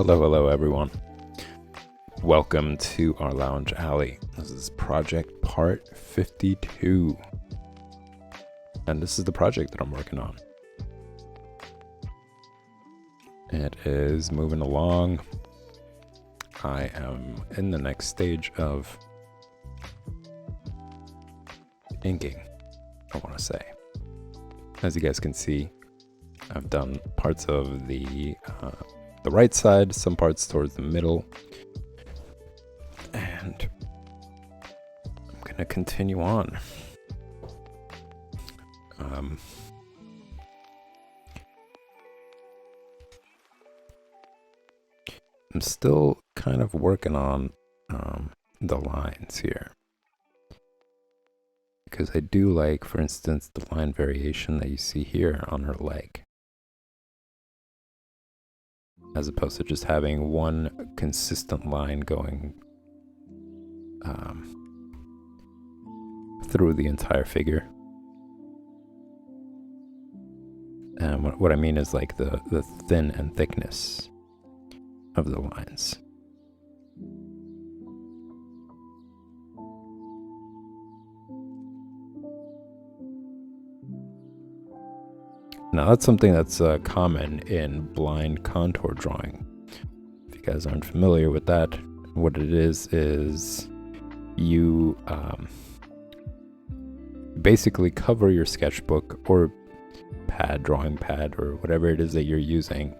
Hello, everyone. Welcome to our Lounge Alley. This is project part 52. And this is the project that I'm working on. It is moving along. I am in the next stage of inking, I want to say. As you guys can see, I've done parts of the right side, some parts towards the middle, and I'm gonna continue on. I'm still kind of working on the lines here, because I do like, for instance, the line variation that you see here on her leg, as opposed to just having one consistent line going through the entire figure. And what I mean is like the thin and thickness of the lines. Now that's something that's common in blind contour drawing. If you guys aren't familiar with that, what it is you basically cover your sketchbook or drawing pad, or whatever it is that you're using,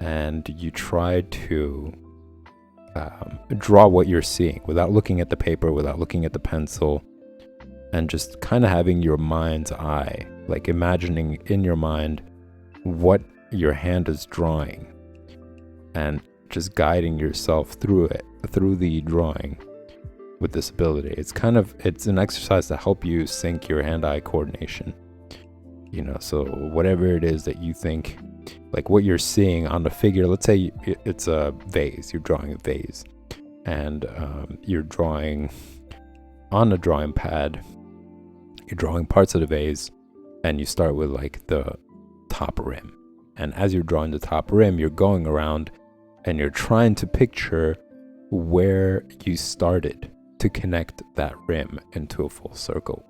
and you try to draw what you're seeing without looking at the paper, without looking at the pencil, and just kind of having your mind's eye, like imagining in your mind what your hand is drawing, and just guiding yourself through it, through the drawing with this ability. It's an exercise to help you sync your hand-eye coordination. So whatever it is that you think, like what you're seeing on the figure, let's say it's a vase, you're drawing a vase, and you're drawing on the drawing pad, you're drawing parts of the vase, and you start with like the top rim. And as you're drawing the top rim, you're going around and you're trying to picture where you started to connect that rim into a full circle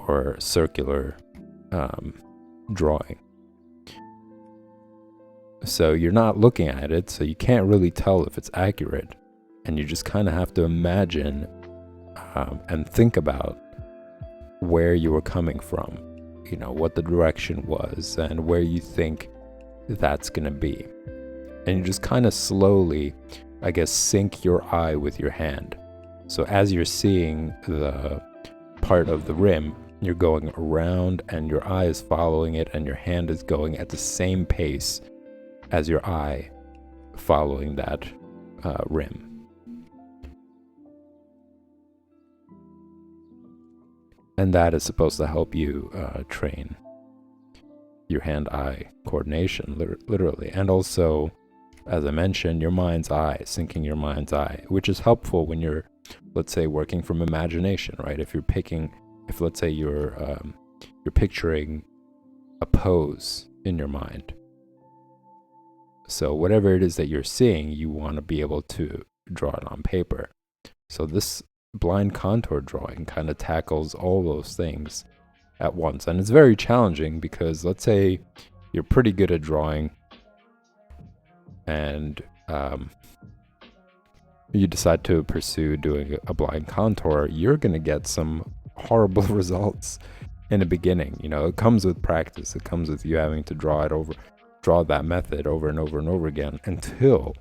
or circular drawing. So you're not looking at it, so you can't really tell if it's accurate, and you just kind of have to imagine and think about where you were coming from, what the direction was and where you think that's going to be. And you just kind of slowly, I guess, sync your eye with your hand. So as you're seeing the part of the rim, you're going around and your eye is following it, and your hand is going at the same pace as your eye following that rim. And that is supposed to help you train your hand-eye coordination, literally. And also, as I mentioned, your mind's eye, syncing your mind's eye, which is helpful when you're, let's say, working from imagination, right? If let's say you're picturing a pose in your mind. So whatever it is that you're seeing, you want to be able to draw it on paper. So this blind contour drawing kind of tackles all those things at once. And it's very challenging because let's say you're pretty good at drawing and you decide to pursue doing a blind contour, you're going to get some horrible results in the beginning. It comes with practice. It comes with you having to draw that method over and over and over again until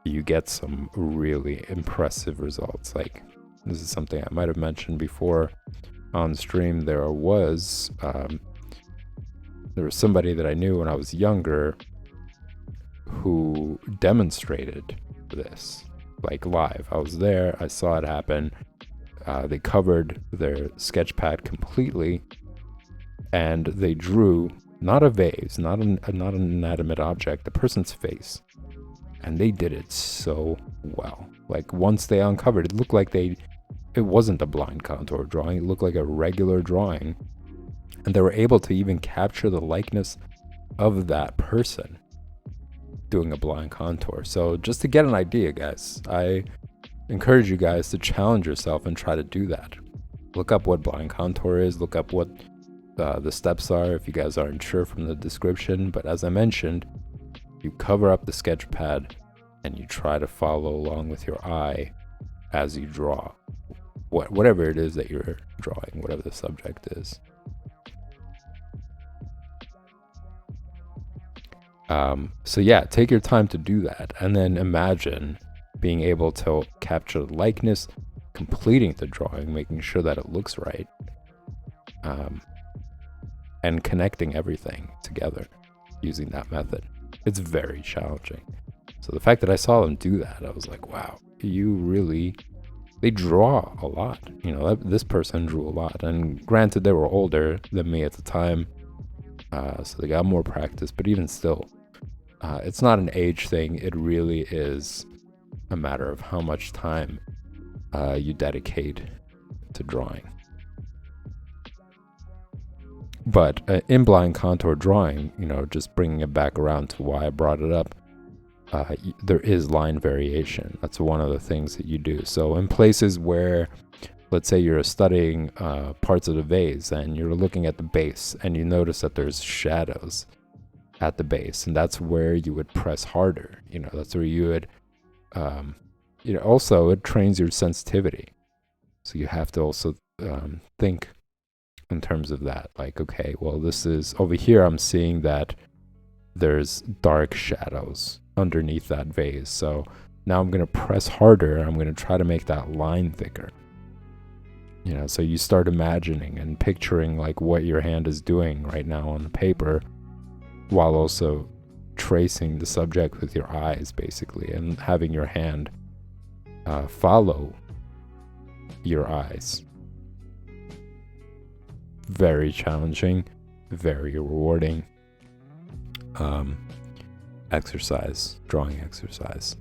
you get some really impressive results. Like, this is something I might have mentioned before on stream. There was somebody that I knew when I was younger who demonstrated this, like, live. I was there, I saw it happen. They covered their sketch pad completely, and they drew not a vase, not an inanimate object, the person's face. And they did it so well. Like, once they uncovered, it looked like it wasn't a blind contour drawing, it looked like a regular drawing. And they were able to even capture the likeness of that person doing a blind contour. So just to get an idea, guys, I encourage you guys to challenge yourself and try to do that. Look up what blind contour is, look up what the steps are if you guys aren't sure from the description. But as I mentioned, you cover up the sketch pad and you try to follow along with your eye as you draw whatever it is that you're drawing, whatever the subject is. So yeah, take your time to do that, and then imagine being able to capture the likeness, completing the drawing, making sure that it looks right, and connecting everything together using that method. It's very challenging. So the fact that I saw them do that, I was like, wow, they draw a lot. You know, this person drew a lot, and granted they were older than me at the time, so they got more practice, but even still, it's not an age thing. It really is a matter of how much time you dedicate to drawing. But in blind contour drawing, you know, just bringing it back around to why I brought it up, there is line variation. That's one of the things that you do. So in places where, let's say you're studying parts of the vase and you're looking at the base and you notice that there's shadows at the base, and that's where you would press harder. You know, that's where you would, you know, also it trains your sensitivity. So you have to also think in terms of that. Like, okay, well, this is over here, I'm seeing that there's dark shadows underneath that vase. So now I'm going to press harder. I'm going to try to make that line thicker. You know, so you start imagining and picturing like what your hand is doing right now on the paper, while also tracing the subject with your eyes, basically, and having your hand follow your eyes. Very challenging, very rewarding exercise, drawing exercise.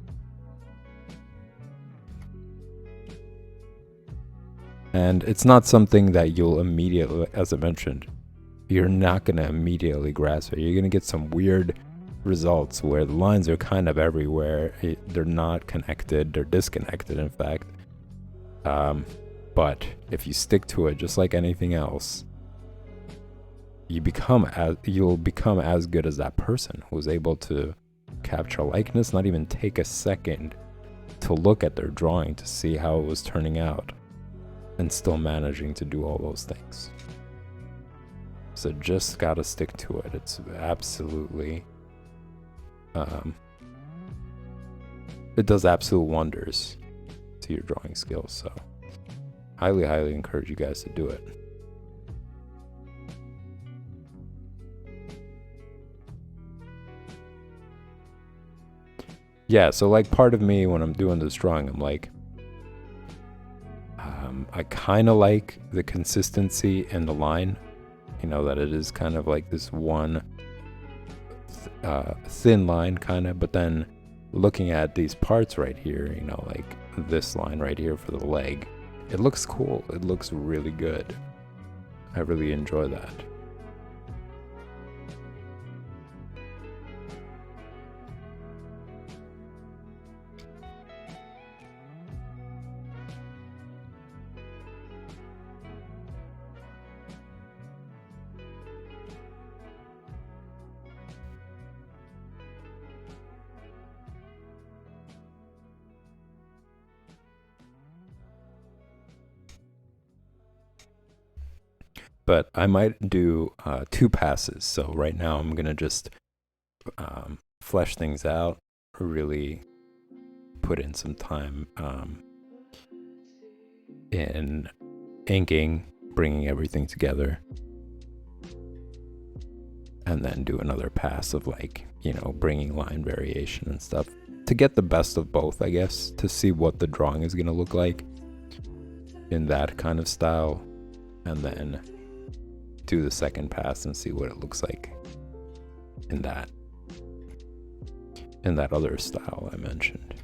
And it's not something that you'll immediately, as I mentioned, you're not going to immediately grasp it. You're going to get some weird results where the lines are kind of everywhere. They're not connected, they're disconnected, in fact. But if you stick to it, just like anything else, you'll become as good as that person who was able to capture likeness, not even take a second to look at their drawing to see how it was turning out, and still managing to do all those things. So just gotta stick to it. It's absolutely, it does absolute wonders to your drawing skills. So highly, highly encourage you guys to do it. Yeah, so like part of me when I'm doing this drawing, I'm like, I kind of like the consistency in the line. You know, that it is kind of like this one thin line kind of, but then looking at these parts right here, you know, like this line right here for the leg, it looks cool. It looks really good. I really enjoy that. But I might do 2 passes. So right now I'm gonna just flesh things out, really put in some time in inking, bringing everything together, and then do another pass of, like, you know, bringing line variation and stuff to get the best of both, I guess, to see what the drawing is gonna look like in that kind of style, and then do the second pass and see what it looks like in that other style I mentioned.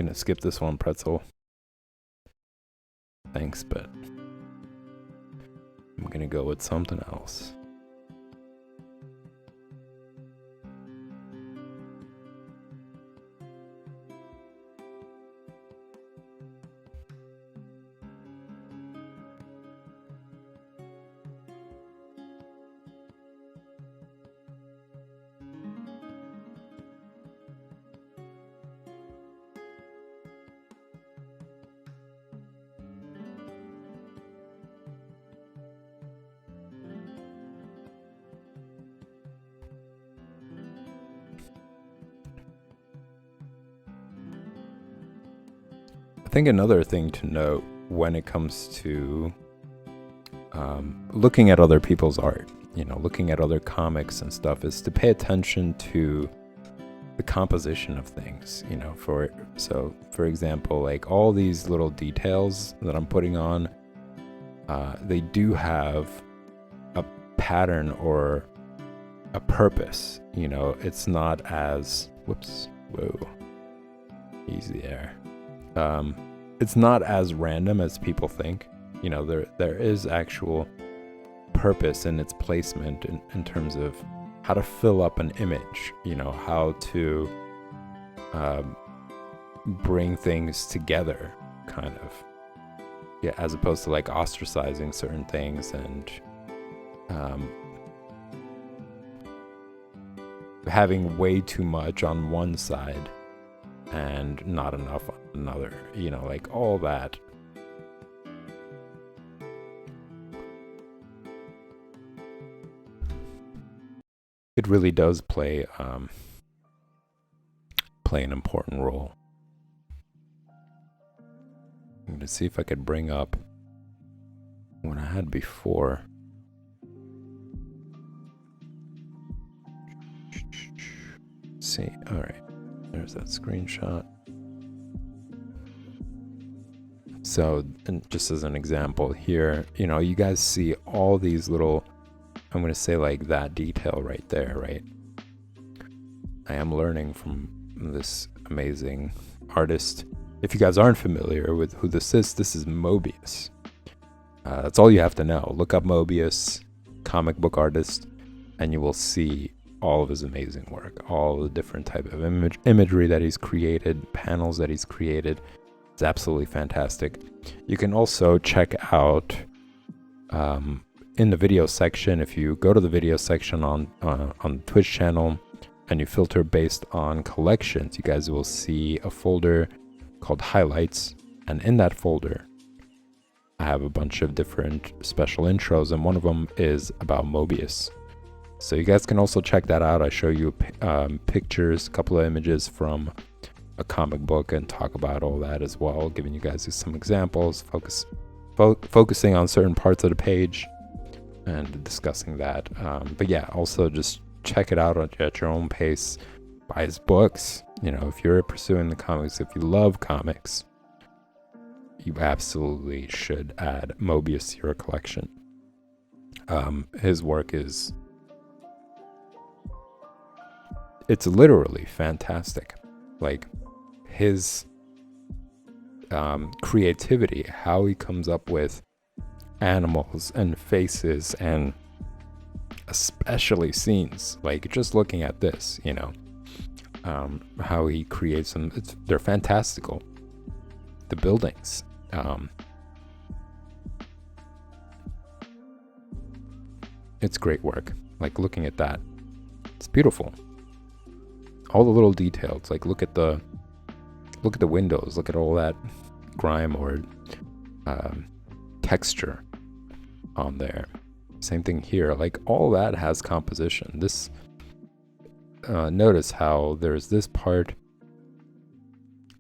gonna skip this one, Pretzel. Thanks, but I'm gonna go with something else. I think another thing to note when it comes to looking at other people's art, looking at other comics and stuff, is to pay attention to the composition of things. For example, like all these little details that I'm putting on, they do have a pattern or a purpose. It's not as easy there. It's not as random as people think. There is actual purpose in its placement in terms of how to fill up an image, how to bring things together, kind of. Yeah, as opposed to like ostracizing certain things and having way too much on one side and not enough on another, like all that. It really does play an important role. I'm gonna see if I could bring up what I had before. See, all right. There's that screenshot. So, and just as an example here, you guys see all these little, I'm going to say like that detail right there, right? I am learning from this amazing artist. If you guys aren't familiar with who this is Moebius. That's all you have to know. Look up Moebius, comic book artist, and you will see all of his amazing work, all the different type of imagery that he's created, panels that he's created. It's absolutely fantastic. You can also check out in the video section, if you go to the video section on the Twitch channel and you filter based on collections, you guys will see a folder called highlights, and in that folder I have a bunch of different special intros, and one of them is about Moebius. So you guys can also check that out. I show you pictures, a couple of images from a comic book, and talk about all that as well, giving you guys some examples, focusing on certain parts of the page and discussing that. But yeah, also just check it out at your own pace. Buy his books. If you're pursuing the comics, if you love comics, you absolutely should add Moebius to your collection. His work is... it's literally fantastic. Like his creativity, how he comes up with animals and faces and especially scenes, like just looking at this, how he creates them, they're fantastical. The buildings, it's great work. Like looking at that, it's beautiful. All the little details, like look at the windows, look at all that grime or texture on there. Same thing here, like all that has composition. This notice how there's this part,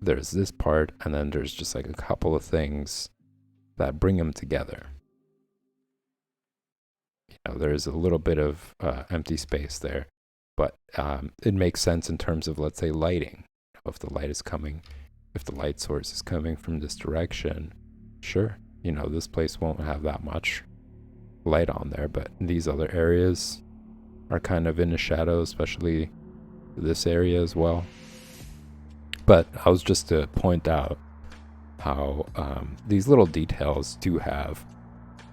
and then there's just like a couple of things that bring them together. There's a little bit of empty space there, but it makes sense in terms of, let's say, lighting. If the light source is coming from this direction, sure, this place won't have that much light on there, but these other areas are kind of in the shadow, especially this area as well. But I was just to point out how these little details do have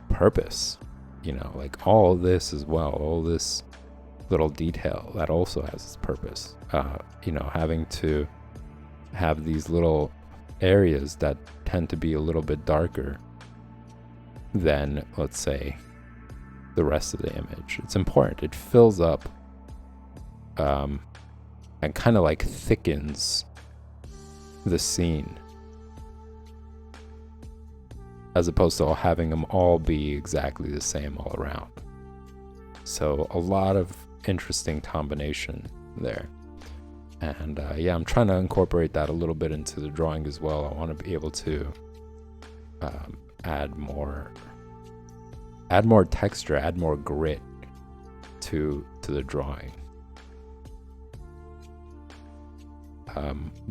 purpose. You know, like all this as well, all this little detail that also has its purpose. You know, having to have these little areas that tend to be a little bit darker than, let's say, the rest of the image. It's important. It fills up and kind of like thickens the scene, as opposed to having them all be exactly the same all around. So a lot of interesting combination there. And yeah, I'm trying to incorporate that a little bit into the drawing as well. I want to be able to add more texture, add more grit to the drawing.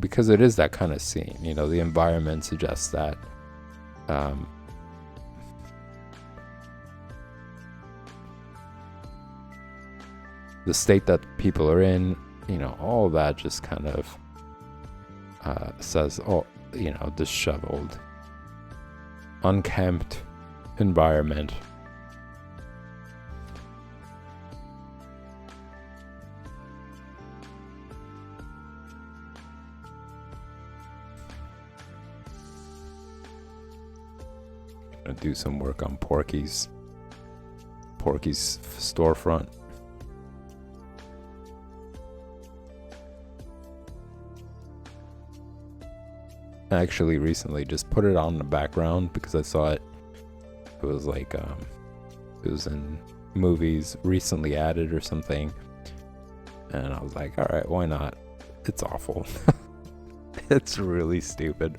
Because it is that kind of scene, you know, the environment suggests that. The state that people are in, you know, all that just kind of says, oh, you know, disheveled, unkempt environment. Gonna do some work on Porky's storefront. I actually recently just put it on the background because I saw it. It was like it was in movies recently added or something, and I was like, all right, why not? It's awful. It's really stupid.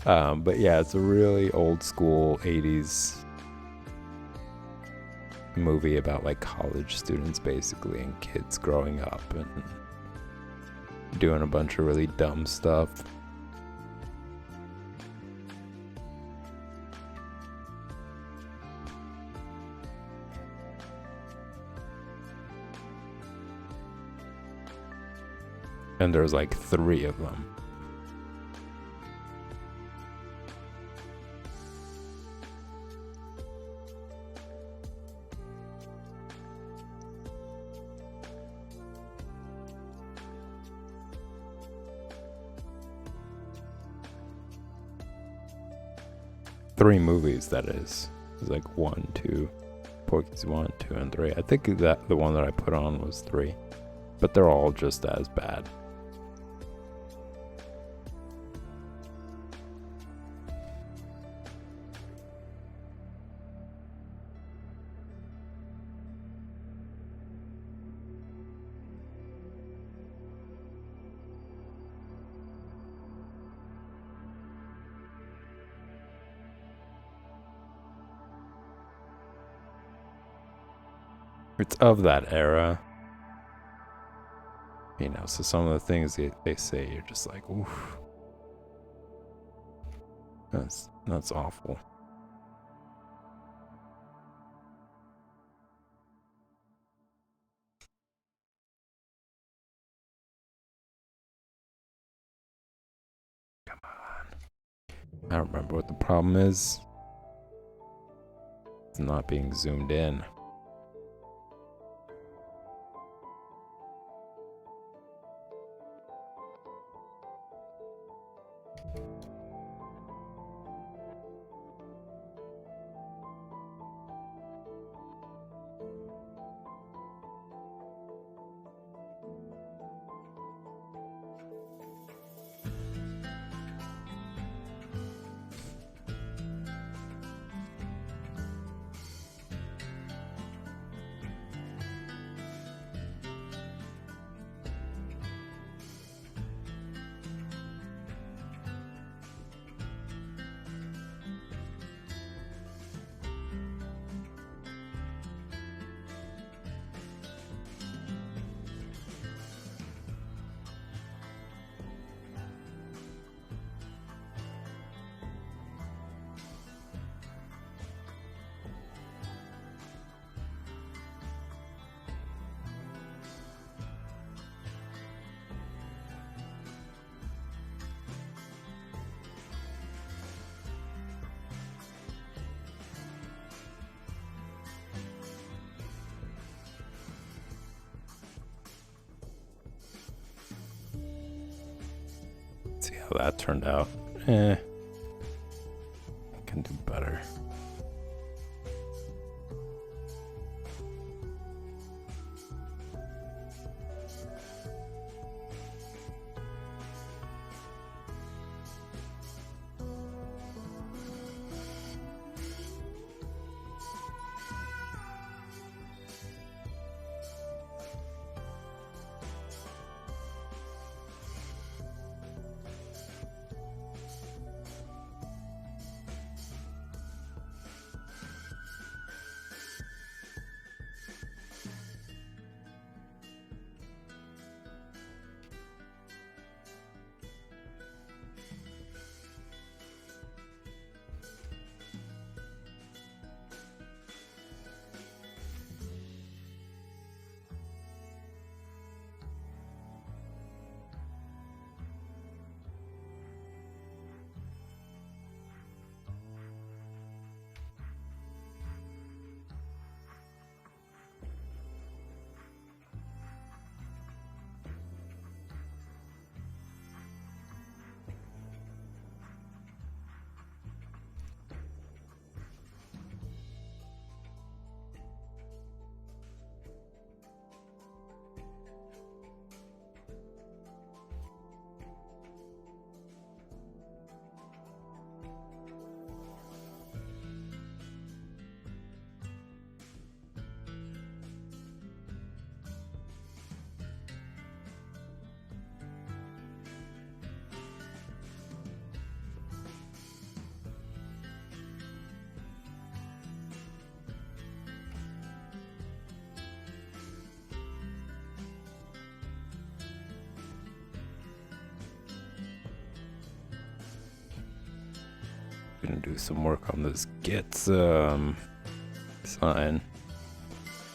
But yeah, it's a really old school 80s movie about like college students basically, and kids growing up and doing a bunch of really dumb stuff. And there's like 3 of them. Three movies, that is. It's like 1, 2, Porky's 1, 2, and 3. I think that the one that I put on was 3, but they're all just as bad. It's of that era, you know, so some of the things they say, you're just like, oof, that's awful. Come on. I don't remember what the problem is. It's not being zoomed in. See how that turned out. I can do better. Gonna do some work on this. Get some sign.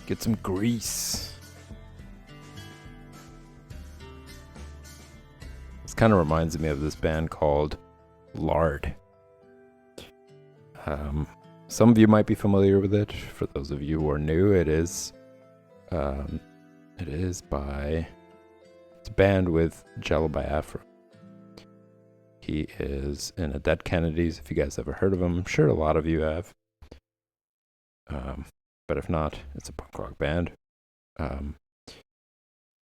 Get some grease. This kind of reminds me of this band called Lard. Some of you might be familiar with it. For those of you who are new, it's a band with Jello Biafra. He is in a Dead Kennedys, if you guys ever heard of him. I'm sure a lot of you have. But if not, it's a punk rock band.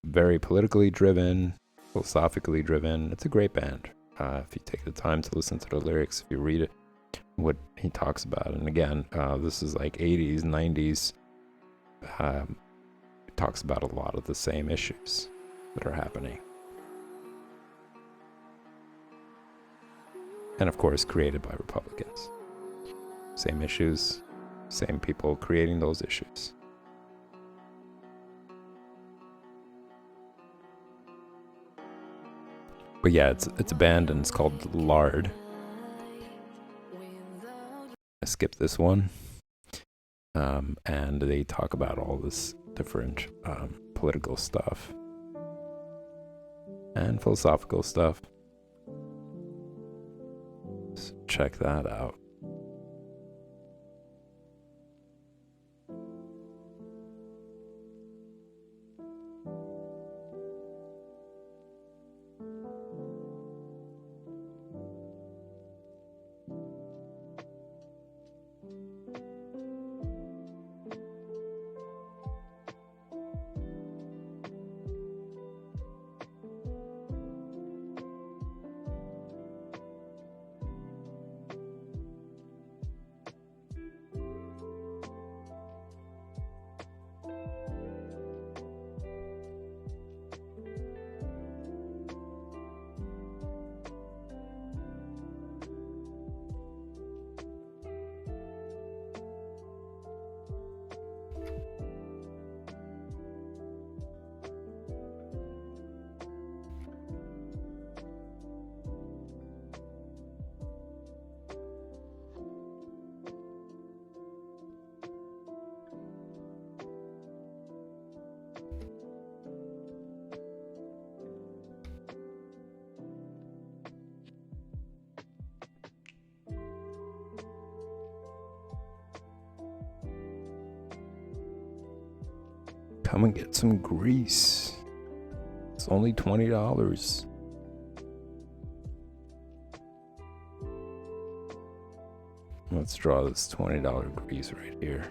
Very politically driven, philosophically driven. It's a great band. If you take the time to listen to the lyrics, if you read it, what he talks about. And again, this is like 80s, 90s. It talks about a lot of the same issues that are happening. And of course, created by Republicans. Same issues, same people creating those issues. But yeah, it's a band and it's called Lard. I skipped this one. And they talk about all this different political stuff and philosophical stuff. So check that out. Come and get some grease. It's only $20. Let's draw this $20 grease right here.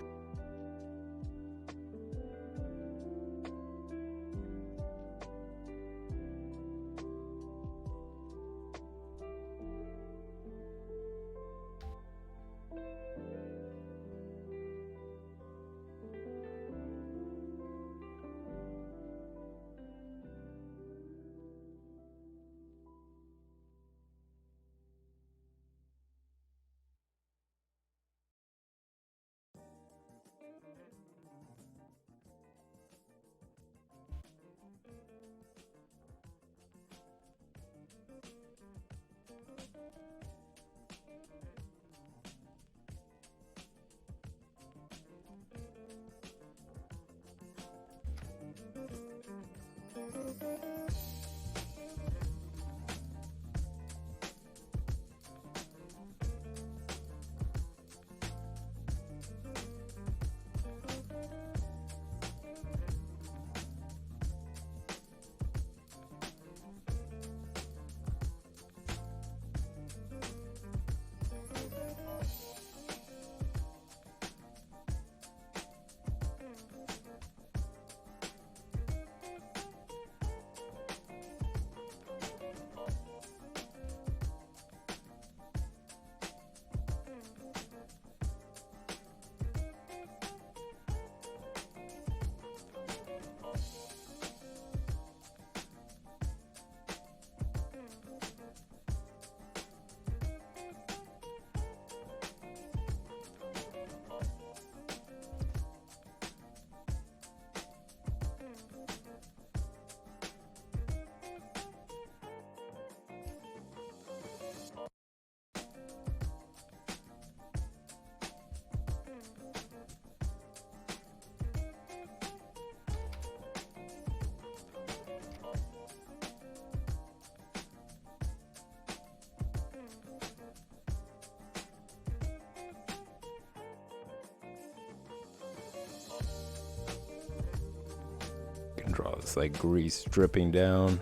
Draw this like grease dripping down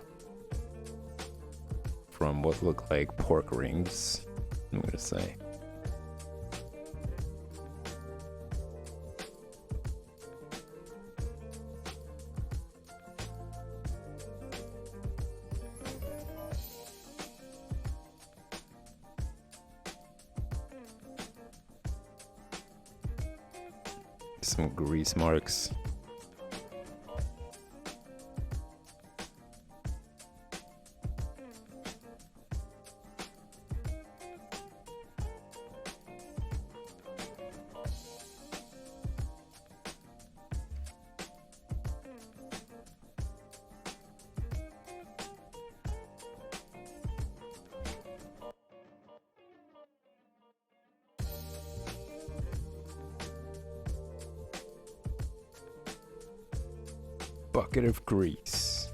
from what look like pork rings, I'm gonna say. Some grease marks. Bucket of grease.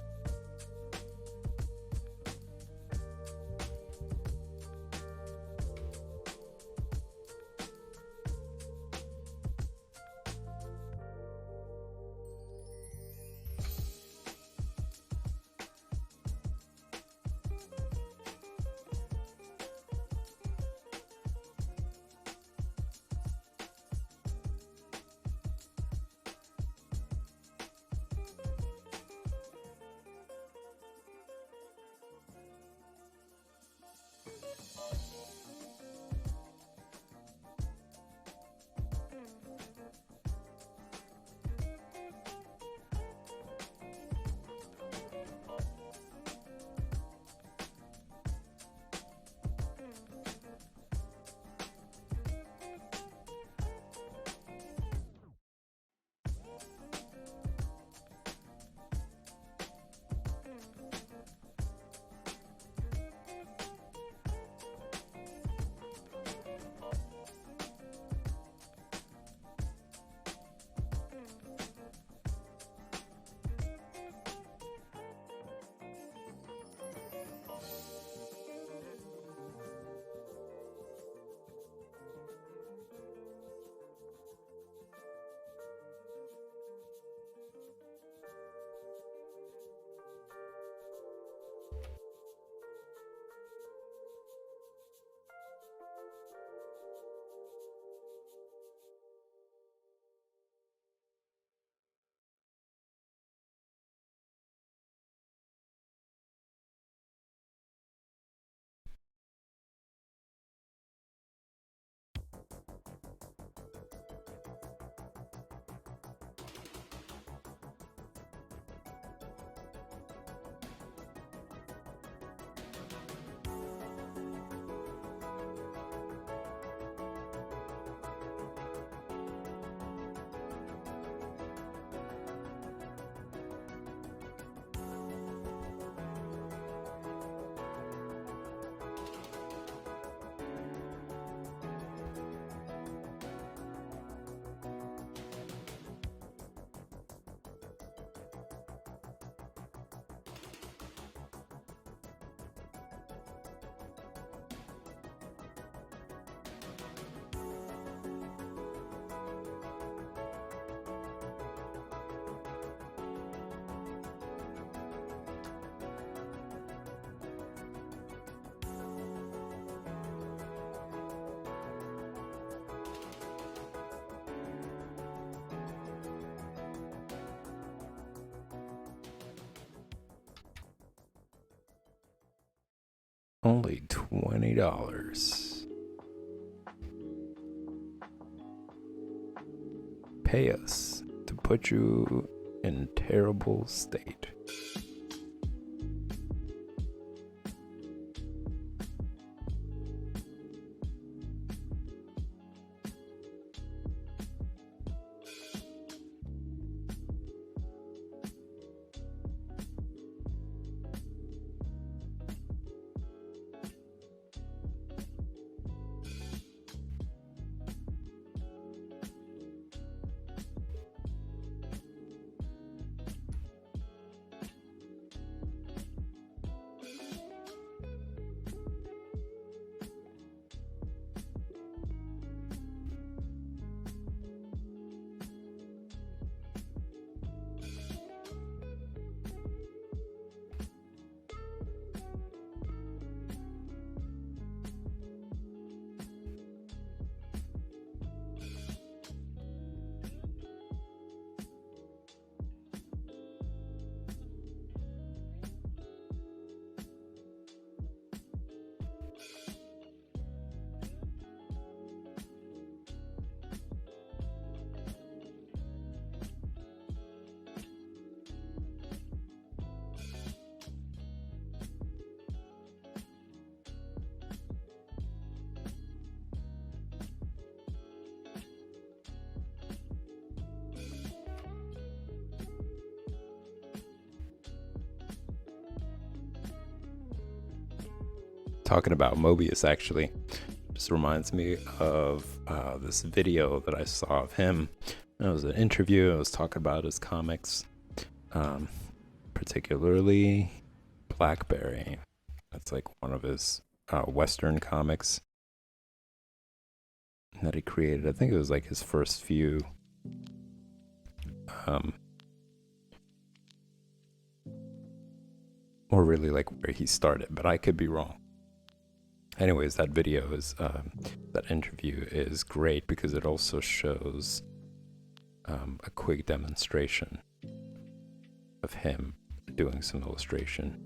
Only $20. Pay us to put you in terrible state. Talking about Mobius, actually, just reminds me of this video that I saw of him. It was an interview. It was talking about his comics, particularly Blackberry. That's like one of his Western comics that he created. I think it was like his first few. Or really like where he started, but I could be wrong. Anyways, that video is, that interview is great because it also shows a quick demonstration of him doing some illustration.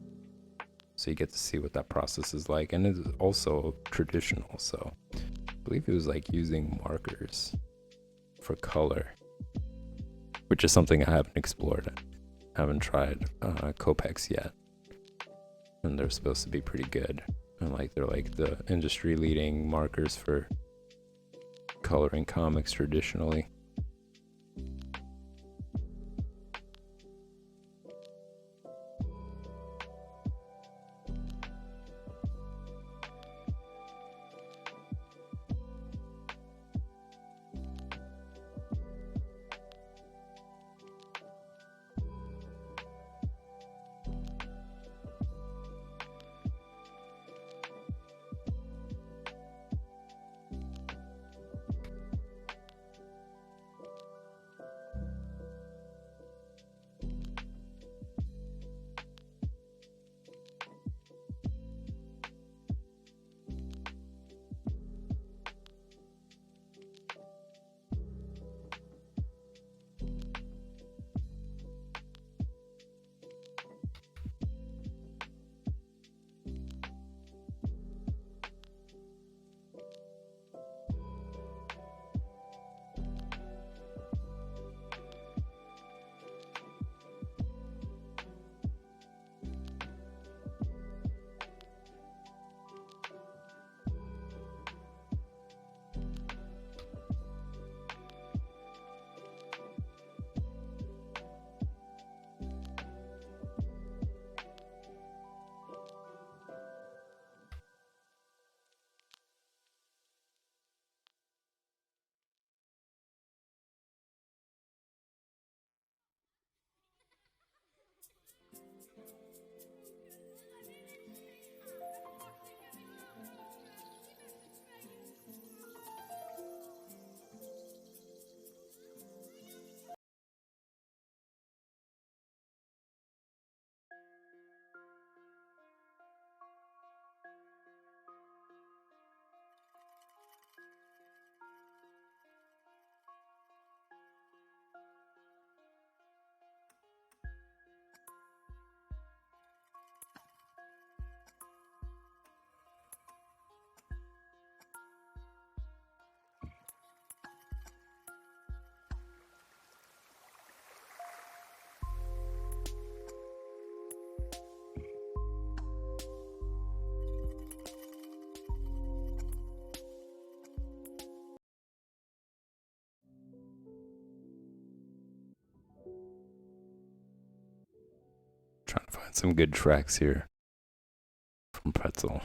So you get to see what that process is like. And it's also traditional. So I believe he was like using markers for color, which is something I haven't explored. I haven't tried Copex yet. And they're supposed to be pretty good. And like they're like the industry leading markers for coloring comics traditionally. Trying to find some good tracks here from Pretzel.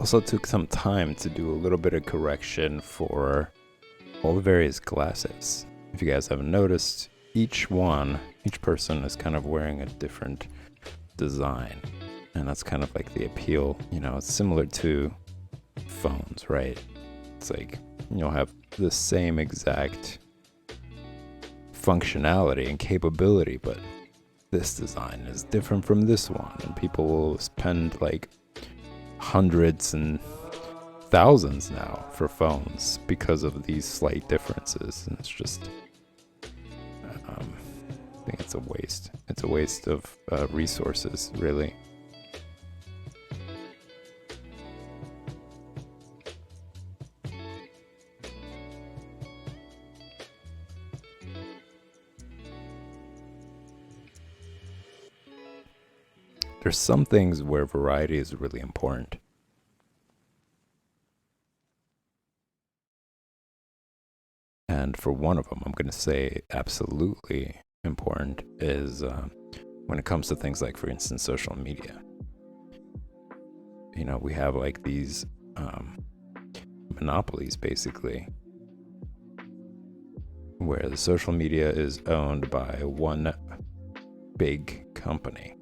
Also took some time to do a little bit of correction for all the various glasses. If you guys haven't noticed, each person is kind of wearing a different design. And that's kind of like the appeal, it's similar to phones, right? It's like you'll have the same exact functionality and capability, but this design is different from this one, and people will spend like hundreds and thousands now for phones because of these slight differences. And it's just I think it's a waste. It's a waste of resources, really. There's some things where variety is really important. And for one of them, I'm going to say absolutely important is when it comes to things like, for instance, social media. You know, we have like these monopolies, basically, where the social media is owned by one big company,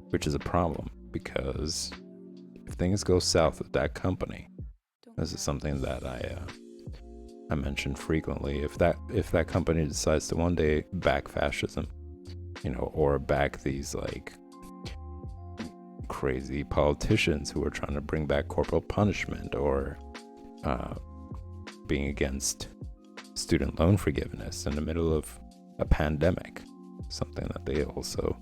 which is a problem because if things go south with that company, this is something that I mention frequently. If that company decides to one day back fascism, you know, or back these like crazy politicians who are trying to bring back corporal punishment, or being against student loan forgiveness in the middle of a pandemic, something that they also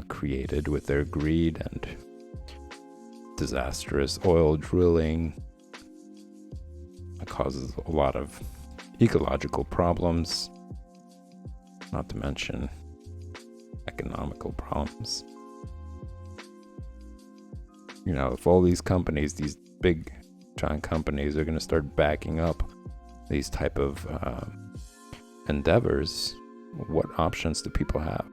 created with their greed and disastrous oil drilling. It causes a lot of ecological problems, not to mention economical problems. You know, if all these companies, these big giant companies, are going to start backing up these type of endeavors, what options do people have?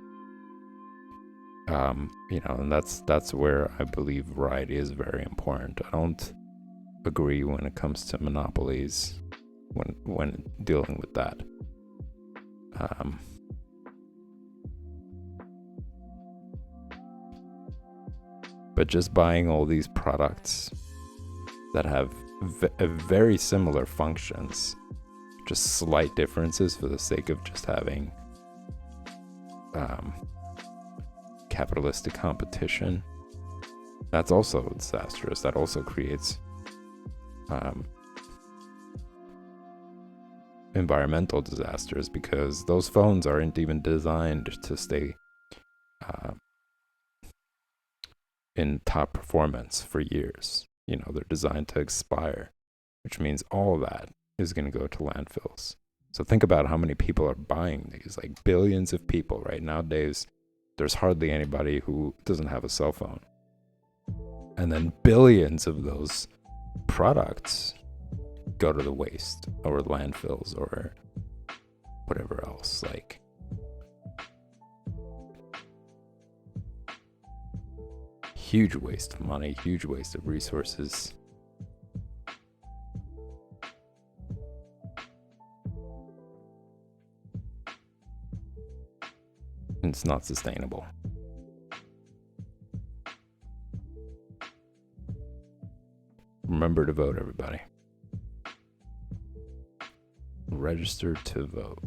You know, and that's where I believe variety is very important. I don't agree when it comes to monopolies when dealing with that. But just buying all these products that have very similar functions, just slight differences for the sake of just having capitalistic competition, that's also disastrous. That also creates environmental disasters, because those phones aren't even designed to stay in top performance for years. You know, they're designed to expire, which means all of that is going to go to landfills. So think about how many people are buying these, like billions of people, right? Nowadays, there's hardly anybody who doesn't have a cell phone. And then billions of those products go to the waste or landfills or whatever else. Like, huge waste of money, huge waste of resources. And it's not sustainable. Remember to vote, everybody. Register to vote.